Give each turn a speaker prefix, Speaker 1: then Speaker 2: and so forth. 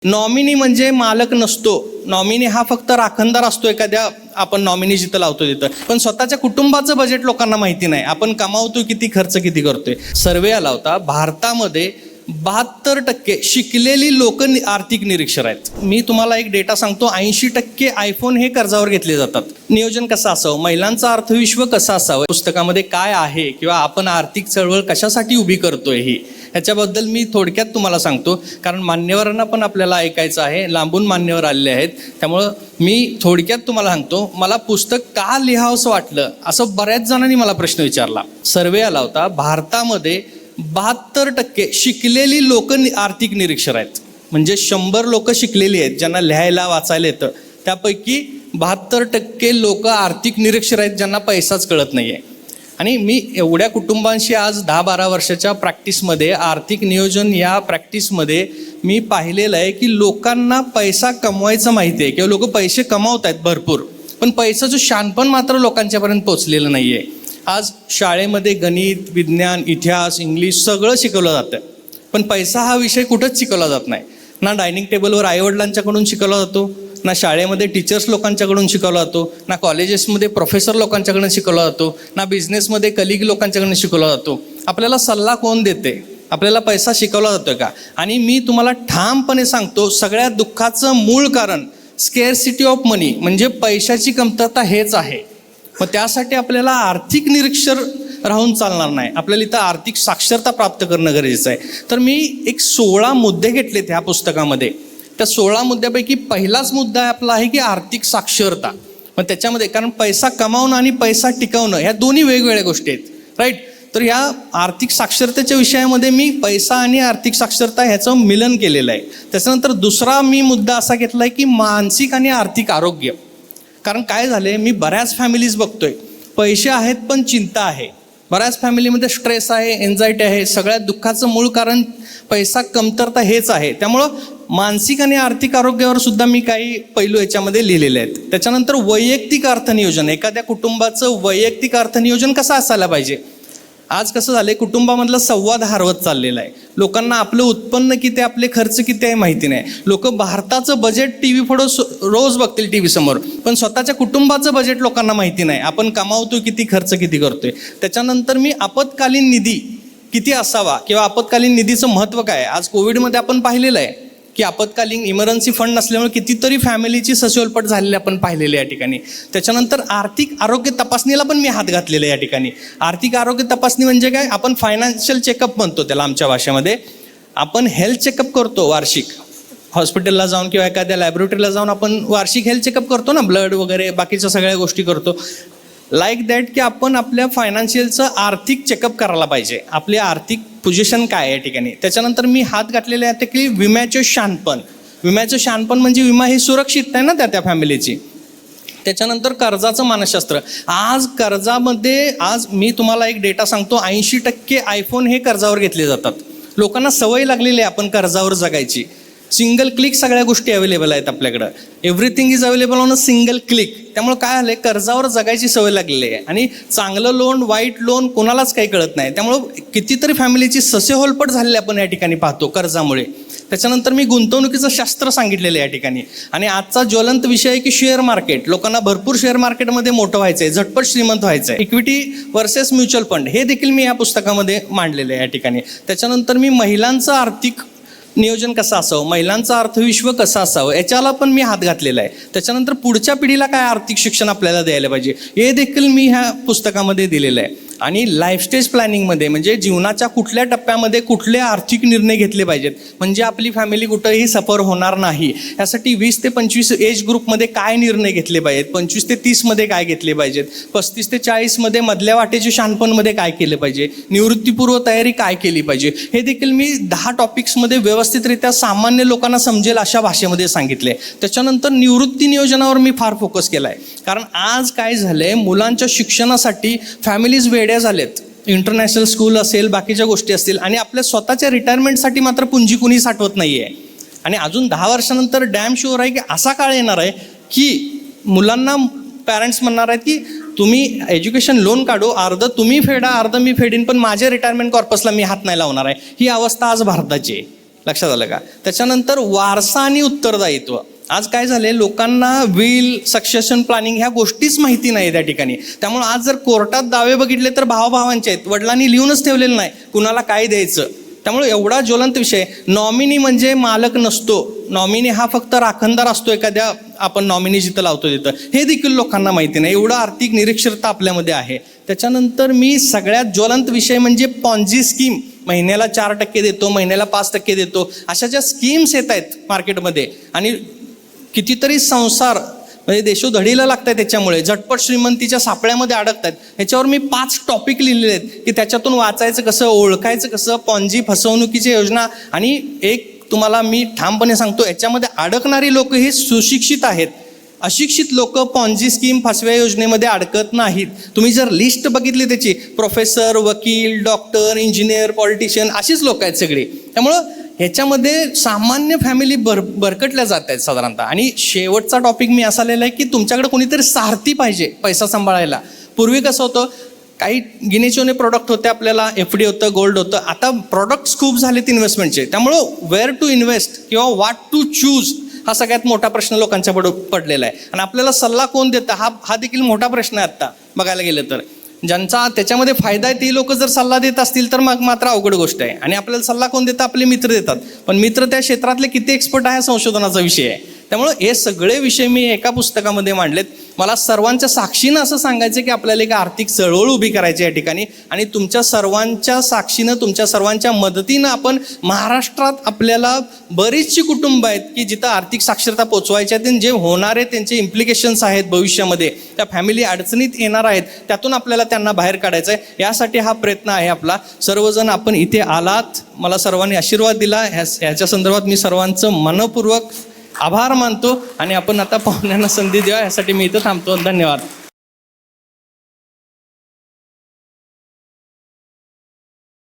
Speaker 1: Nominee म्हणजे मालक नसतो. नॉमिनी हा फक्त राखणदार असतो एखाद्या आपण नॉमिनी जिथं लावतो तिथं. पण स्वतःच्या कुटुंबाचं बजेट लोकांना माहिती नाही. आपण कमावतो किती, खर्च किती करतोय. सर्वे आला होता, भारतामध्ये 72% शिकलेली लोक आर्थिक निरीक्षर आहेत. मी तुम्हाला एक डेटा सांगतो, 80% आयफोन हे कर्जावर घेतले जातात. नियोजन कसं असावं, महिलांचं अर्थविश्व कसं असावं, पुस्तकामध्ये काय आहे किंवा आपण आर्थिक चळवळ कशासाठी उभी करतोय ही ह्याच्याबद्दल मी थोडक्यात तुम्हाला सांगतो. कारण मान्यवरांना पण आपल्याला ऐकायचं आहे, लांबून मान्यवर आलेले आहेत. त्यामुळं मी थोडक्यात तुम्हाला सांगतो, मला पुस्तक का लिहावंसं वाटलं असं बऱ्याच जणांनी मला प्रश्न विचारला. सर्वे आला होता, भारतामध्ये 72% शिकलेली लोक आर्थिक निरीक्षर आहेत. म्हणजे 100 लोक शिकलेली आहेत ज्यांना लिहायला वाचायला येतं, त्यापैकी 72% लोक आर्थिक निरीक्षर आहेत ज्यांना पैसाच कळत नाही आहे. आणि मी एवढ्या कुटुंबांशी आज 10-12 वर्षाच्या प्रॅक्टिसमध्ये, आर्थिक नियोजन या प्रॅक्टिसमध्ये मी पाहिलेलं आहे की लोकांना पैसा कमवायचं माहिती आहे किंवा लोक पैसे कमावत आहेत भरपूर, पण पैशाचं शहाणपण मात्र लोकांच्यापर्यंत पोचलेलं नाही आहे. आज शाळेमध्ये गणित, विज्ञान, इतिहास, इंग्लिश सगळं शिकवलं जातं, पण पैसा हा विषय कुठंच शिकवला जात नाही. ना डायनिंग टेबलवर आईवडिलांच्याकडून शिकवला जातो, ना शाळेमध्ये टीचर्स लोकांच्याकडून शिकवला जातो, ना कॉलेजेसमध्ये प्रोफेसर लोकांच्याकडून शिकवला जातो, ना बिझनेसमध्ये कलिग लोकांच्याकडून शिकवला जातो. आपल्याला सल्ला कोण देते? आपल्याला पैसा शिकवला जातोय का? आणि मी तुम्हाला ठामपणे सांगतो, सगळ्या दुःखाचं मूळ कारण स्केअरसिटी ऑफ मनी म्हणजे पैशाची कमतरता हेच आहे. मग त्यासाठी आपल्याला आर्थिक निरीक्षर राहून चालणार नाही. आपल्याला इथं आर्थिक साक्षरता प्राप्त करणं गरजेचं आहे. तर मी एक 16 मुद्दे घेतलेत ह्या पुस्तकामध्ये. त्या 16 मुद्द्यापैकी पहिलाच मुद्दा आपला आहे की आर्थिक साक्षरता. मग त्याच्यामध्ये, कारण पैसा कमावणं आणि पैसा टिकवणं ह्या दोन्ही वेगवेगळ्या गोष्टी आहेत, राईट. तर ह्या आर्थिक साक्षरतेच्या विषयामध्ये मी पैसा आणि आर्थिक साक्षरता ह्याचं मिलन केलेलं आहे. त्याच्यानंतर दुसरा मी मुद्दा असा घेतला आहे की मानसिक आणि आर्थिक आरोग्य. कारण काय झाले, मी बऱ्याच फॅमिलीज बघतोय, पैसे आहेत पण चिंता आहे. बऱ्याच फॅमिलीमध्ये स्ट्रेस आहे, एन्झायटी आहे. सगळ्यात दुःखाचं मूळ कारण पैसा कमतरता हेच आहे. त्यामुळं मानसिक आणि आर्थिक आरोग्यावर सुद्धा मी काही पैलू याच्यामध्ये लिहिलेले आहेत. त्याच्यानंतर वैयक्तिक अर्थनियोजन, एखाद्या कुटुंबाचं वैयक्तिक अर्थनियोजन कसं असायला पाहिजे. आज कसं झालंय, कुटुंबामधला संवाद हरवत चाललेला आहे. लोकांना आपलं उत्पन्न किती, आपले खर्च किती आहे माहिती नाही. लोक भारताचं बजेट टीव्ही पुढं रोज बघतील, टीव्ही समोर, पण स्वतःच्या कुटुंबाचं बजेट लोकांना माहिती नाही. आपण कमावतो किती, खर्च किती करतोय. त्याच्यानंतर मी आपत्कालीन निधी किती असावा किंवा आपत्कालीन निधीचं महत्त्व काय. आज कोविडमध्ये आपण पाहिलेलं आहे की आपत्कालीन इमर्जन्सी फंड नसल्यामुळे कितीतरी फॅमिलीची सशोलपट झालेली आपण पाहिलेली या ठिकाणी. त्याच्यानंतर आर्थिक आरोग्य तपासणीला पण मी हात घातलेला या ठिकाणी. आर्थिक आरोग्य तपासणी म्हणजे काय, आपण फायनान्शियल चेकअप म्हणतो त्याला आमच्या भाषेमध्ये. आपण हेल्थ चेकअप करतो वार्षिक, हॉस्पिटलला जाऊन किंवा एखाद्या लॅबोरेटरीला जाऊन आपण वार्षिक हेल्थ चेकअप करतो ना, ब्लड वगैरे बाकीच्या सगळ्या गोष्टी करतो. लाईक दॅट की आपण आपल्या फायनान्शियलचं आर्थिक चेकअप करायला पाहिजे, आपली आर्थिक पोझिशन काय आहे या ठिकाणी. त्याच्यानंतर मी हात घातलेले आहे की विम्याचे शहाणपण. विम्याचं शहाणपण म्हणजे विमा ही सुरक्षित आहे ना त्या फॅमिलीची. त्याच्यानंतर कर्जाचं मानसशास्त्र. आज कर्जामध्ये, आज मी तुम्हाला एक डेटा सांगतो, 80% आयफोन हे कर्जावर घेतले जातात. लोकांना सवय लागलेली आहे आपण कर्जावर जगायची. सिंगल क्लिक सगळ्या गोष्टी अवेलेबल आहेत आपल्याकडं. Everything is available on a single click. त्यामुळे काय झालंय, कर्जावर जगायची सवय लागलेली आहे. आणि चांगलं लोन, वाईट लोन कोणालाच काही कळत नाही. त्यामुळं कितीतरी फॅमिलीची ससेहोलपट झालेली आपण या ठिकाणी पाहतो कर्जामुळे. त्याच्यानंतर मी गुंतवणुकीचं शास्त्र सांगितलेलं आहे या ठिकाणी. आणि आजचा ज्वलंत विषय आहे की शेअर मार्केट. लोकांना भरपूर शेअर मार्केटमध्ये मोठं व्हायचं आहे, झटपट श्रीमंत व्हायचं आहे. इक्विटी वर्सेस म्युच्युअल फंड हे देखील मी या पुस्तकामध्ये मांडलेलं आहे या ठिकाणी. त्याच्यानंतर मी महिलांचं आर्थिक नियोजन कसं असावं, महिलांचं अर्थविश्व कसं असावं याच्याला पण मी हात घातलेला आहे. त्याच्यानंतर पुढच्या पिढीला काय आर्थिक शिक्षण आपल्याला द्यायला पाहिजे हे देखील मी ह्या पुस्तकामध्ये दिलेलं आहे. आणि लाईफस्टेज प्लॅनिंगमध्ये म्हणजे जीवनाच्या कुठल्या टप्प्यामध्ये कुठले आर्थिक निर्णय घेतले पाहिजेत म्हणजे आपली फॅमिली कुठंही सफर होणार नाही. यासाठी 20 ते 25 एज ग्रुपमध्ये काय निर्णय घेतले पाहिजेत, 25 ते 30 मध्ये काय घेतले पाहिजेत, 35 ते 40 मध्ये मधल्या वाटेच्या शहाणपणमध्ये काय केलं पाहिजे, निवृत्तीपूर्व तयारी काय केली पाहिजे, हे देखील मी 10 टॉपिक्समध्ये व्यवस्थितरित्या सामान्य लोकांना समजेल अशा भाषेमध्ये सांगितले. त्याच्यानंतर निवृत्ती नियोजनावर मी फार फोकस केला आहे. कारण आज काय झालंय, मुलांच्या शिक्षणासाठी फॅमिलीज वेड्या झालेत. इंटरनॅशनल स्कूल असेल, बाकीच्या गोष्टी असतील, आणि आपल्या स्वतःच्या रिटायरमेंटसाठी मात्र पुंजी कुणी साठवत नाहीये. आणि अजून 10 वर्षानंतर डॅम शुअर आहे की असा काळ येणार आहे की मुलांना पॅरेंट्स म्हणणार आहेत की तुम्ही एज्युकेशन लोन काढू, अर्ध तुम्ही फेडा, अर्ध मी फेडीन, पण माझ्या रिटायरमेंट कॉर्पसला मी हात नाही लावणार आहे. ही अवस्था आज भारताची आहे. लक्षात आलं का? त्याच्यानंतर वारसा आणि उत्तरदायित्व. आज काय झाले, लोकांना विल, सक्सेशन प्लॅनिंग ह्या गोष्टीच माहिती नाही त्या ठिकाणी. त्यामुळे आज जर कोर्टात दावे बघितले तर भावाभावांचे आहेत, वडिलांनी लिहूनच ठेवलेलं नाही कुणाला काय द्यायचं. त्यामुळे एवढा ज्वलंत विषय. नॉमिनी म्हणजे मालक नसतो, नॉमिनी हा फक्त राखणदार असतो एखाद्या आपण नॉमिनी जिथं लावतो तिथं. हे देखील लोकांना माहिती नाही. एवढं आर्थिक निरक्षरता आपल्यामध्ये आहे. त्याच्यानंतर मी सगळ्यात ज्वलंत विषय म्हणजे पॉन्झी स्कीम. महिन्याला 4% देतो, महिन्याला 5% देतो, अशा ज्या स्कीम्स येत आहेत मार्केटमध्ये आणि कितीतरी संसार म्हणजे देशोधडीला लागतात त्याच्यामुळे, झटपट श्रीमंतीच्या सापळ्यामध्ये अडकतात. ह्याच्यावर मी 5 टॉपिक लिहिलेले आहेत की त्याच्यातून वाचायचं कसं, ओळखायचं कसं, पॉन्झी फसवणुकीची योजना. आणि एक तुम्हाला मी ठामपणे सांगतो, याच्यामध्ये अडकणारी लोक ही सुशिक्षित आहेत. अशिक्षित लोक पॉन्झी स्कीम, फसव्या योजनेमध्ये अडकत नाहीत. तुम्ही जर लिस्ट बघितली त्याची, प्रोफेसर, वकील, डॉक्टर, इंजिनियर, पॉलिटिशियन अशीच लोक आहेत सगळी. त्यामुळं ह्याच्यामध्ये सामान्य फॅमिली भरकटल्या जात आहेत साधारणतः. आणि शेवटचा टॉपिक मी असा लिहिला आहे की तुमच्याकडे कोणीतरी सारथी पाहिजे पैसा सांभाळायला. पूर्वी कसं होतं, काही गिनेचोने प्रोडक्ट होते आपल्याला, FD होतं, गोल्ड होतं. आता प्रोडक्ट्स खूप झालेत इन्व्हेस्टमेंटचे. त्यामुळं वेअर टू इन्व्हेस्ट किंवा व्हॉट टू चूज हा सगळ्यात मोठा प्रश्न लोकांच्या पडलेला आहे. आणि आपल्याला सल्ला कोण देतं हा देखील मोठा प्रश्न आहे आत्ता बघायला गेलं तर. ज्यांचा त्याच्यामध्ये फायदा आहे ती लोक जर सल्ला देत असतील तर मग मात्र अवघड गोष्ट आहे. आणि आपल्याला सल्ला कोण देतं, आपले मित्र देतात. पण मित्र त्या क्षेत्रातले किती एक्सपर्ट आहे संशोधनाचा विषय आहे. त्यामुळे हे सगळे विषय मी एका पुस्तकामध्ये मांडलेत. मला सर्वांच्या साक्षीनं असं सांगायचं की आपल्याला एक आर्थिक चळवळ उभी करायची या ठिकाणी. आणि तुमच्या सर्वांच्या साक्षीनं, तुमच्या सर्वांच्या मदतीनं आपण महाराष्ट्रात आपल्याला बरीचशी कुटुंब आहेत की जिथं आर्थिक साक्षरता पोचवायची आहे. जे होणारे त्यांचे इम्प्लिकेशन्स आहेत भविष्यामध्ये, त्या फॅमिली अडचणीत येणार आहेत, त्यातून आपल्याला त्यांना बाहेर काढायचं आहे. यासाठी हा प्रयत्न आहे आपला. सर्वजण आपण इथे आलात, मला सर्वांनी आशीर्वाद दिला, ह्याच्या संदर्भात मी सर्वांचं मनपूर्वक आभार मानतो. आणि आपण आता पाहुण्यांना संधी द्या, यासाठी मी इथं थांबतो. धन्यवाद.